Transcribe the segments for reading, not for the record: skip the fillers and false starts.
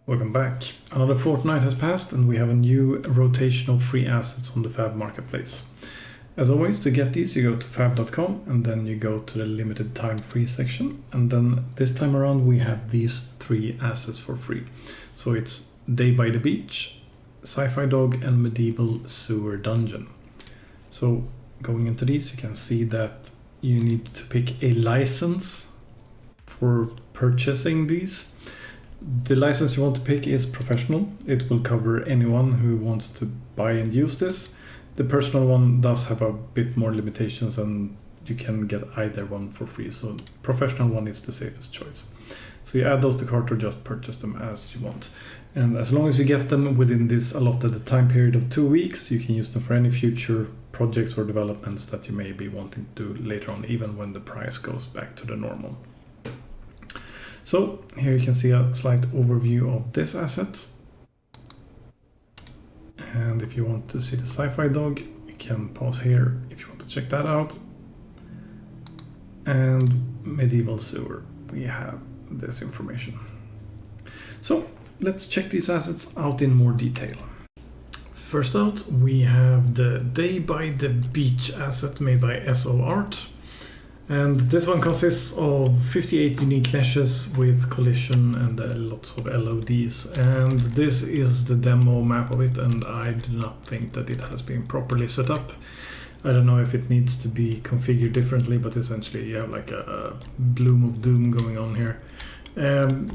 Welcome back. Another fortnight has passed and we have a new rotation of free assets on the Fab marketplace. As always, to get these you go to fab.com and then you go to the limited time free section, and then this time around we have these three assets for free. So it's Day by the Beach, SciFi Dog and Medieval Sewer Dungeon. So going into these you can see that you need to pick a license for purchasing these. The license you want to pick is professional. It will cover anyone who wants to buy and use this. The personal one does have a bit more limitations and you can get either one for free. So professional one is the safest choice. So you add those to cart or just purchase them as you want. And as long as you get them within this allotted time period of 2 weeks, you can use them for any future projects or developments that you may be wanting to do later on, even when the price goes back to the normal. So here you can see a slight overview of this asset. And if you want to see the SciFi Dog, you can pause here if you want to check that out. And Medieval Sewer, we have this information. So let's check these assets out in more detail. First out, we have the Day by the Beach asset made by SO Art. And this one consists of 58 unique meshes with collision and lots of LODs. And this is the demo map of it, and I do not think that it has been properly set up. I don't know if it needs to be configured differently, but essentially you have like a bloom of doom going on here.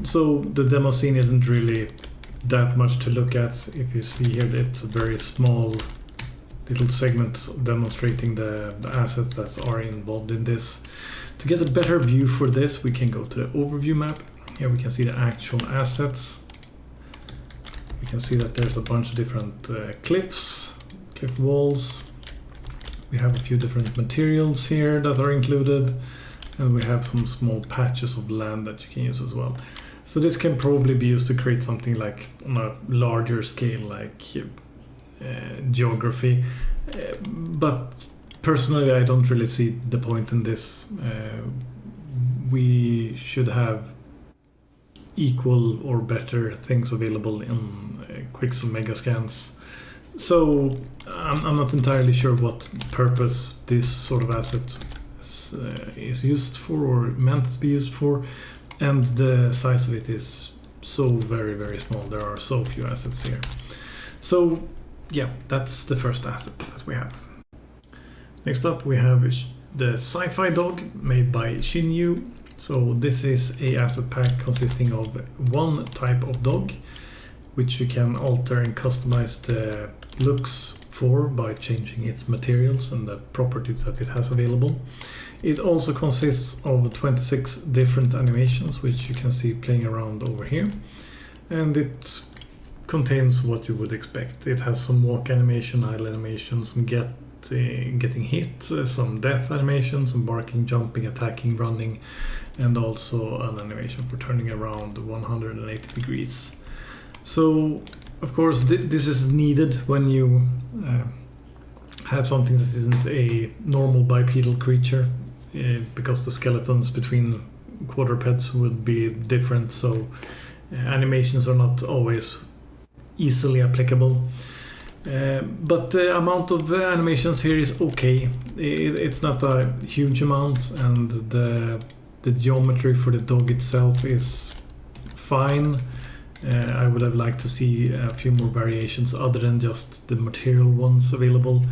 So the demo scene isn't really that much to look at. If you see here, it's a very small little segment demonstrating the assets that are involved in this. To get a better view for this, we can go to the overview map. Here we can see the actual assets. We can see that there's a bunch of different cliff walls. We have a few different materials here that are included, and we have some small patches of land that you can use as well. So this can probably be used to create something like on a larger scale, like geography, but personally I don't really see the point in this. We should have equal or better things available in Quixel Megascans. So I'm not entirely sure what purpose this sort of asset is used for or meant to be used for, and the size of it is so very, very small. There are so few assets here. So yeah, that's the first asset that we have. Next up we have the SciFi Dog made by Shinyu. So this is a asset pack consisting of one type of dog, which you can alter and customize the looks for by changing its materials and the properties that it has available. It also consists of 26 different animations, which you can see playing around over here. And it contains what you would expect. It has some walk animation, idle animation, some getting hit, some death animation, some barking, jumping, attacking, running, and also an animation for turning around 180 degrees. So of course this is needed when you have something that isn't a normal bipedal creature, because the skeletons between quadrupeds would be different, so animations are not always easily applicable. But the amount of animations here is okay. It's not a huge amount, and the geometry for the dog itself is fine. I would have liked to see a few more variations other than just the material ones available.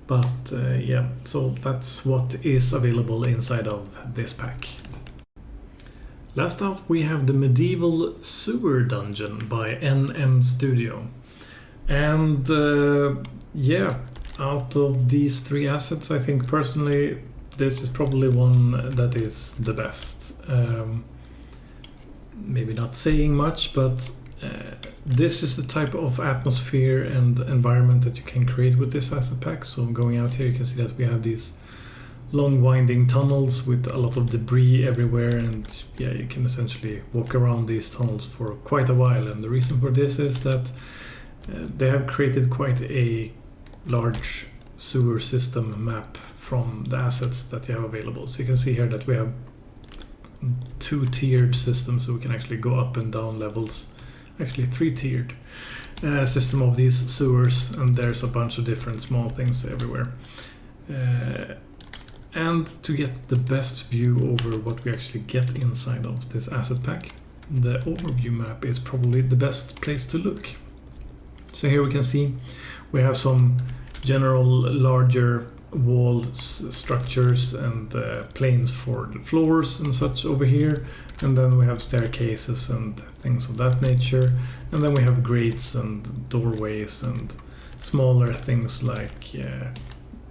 But yeah, so that's what is available inside of this pack. Last up we have the Medieval Sewer Dungeon by NM Studio. And yeah, out of these three assets, I think personally this is probably one that is the best. Maybe not saying much, but this is the type of atmosphere and environment that you can create with this asset pack. So going out here you can see that we have these long winding tunnels with a lot of debris everywhere, and yeah, you can essentially walk around these tunnels for quite a while. And the reason for this is that they have created quite a large sewer system map from the assets that you have available. So you can see here that we have two-tiered systems, so we can actually go up and down levels actually 3-tiered system of these sewers, and there's a bunch of different small things everywhere. And to get the best view over what we actually get inside of this asset pack, the overview map is probably the best place to look. So here we can see we have some general larger wall structures and planes for the floors and such over here, and then we have staircases and things of that nature, and then we have grates and doorways and smaller things like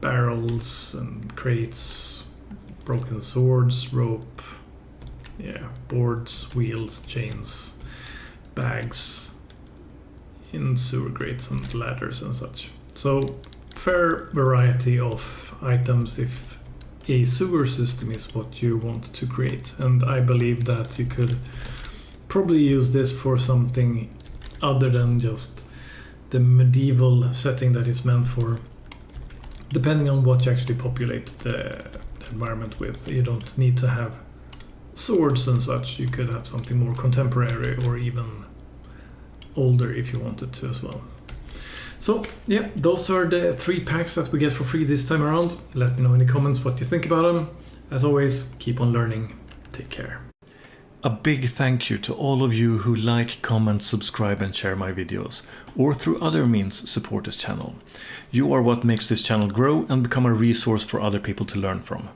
barrels and crates, broken swords, rope, boards, wheels, chains, bags in sewer grates and ladders and such. So fair variety of items if a sewer system is what you want to create, and I believe that you could probably use this for something other than just the medieval setting that it's meant for, depending on what you actually populate the environment with. You don't need to have swords and such. You could have something more contemporary or even older if you wanted to as well. So yeah, those are the 3 packs that we get for free this time around. Let me know in the comments what you think about them. As always, keep on learning. Take care. A big thank you to all of you who like, comment, subscribe and share my videos, or through other means support this channel. You are what makes this channel grow and become a resource for other people to learn from.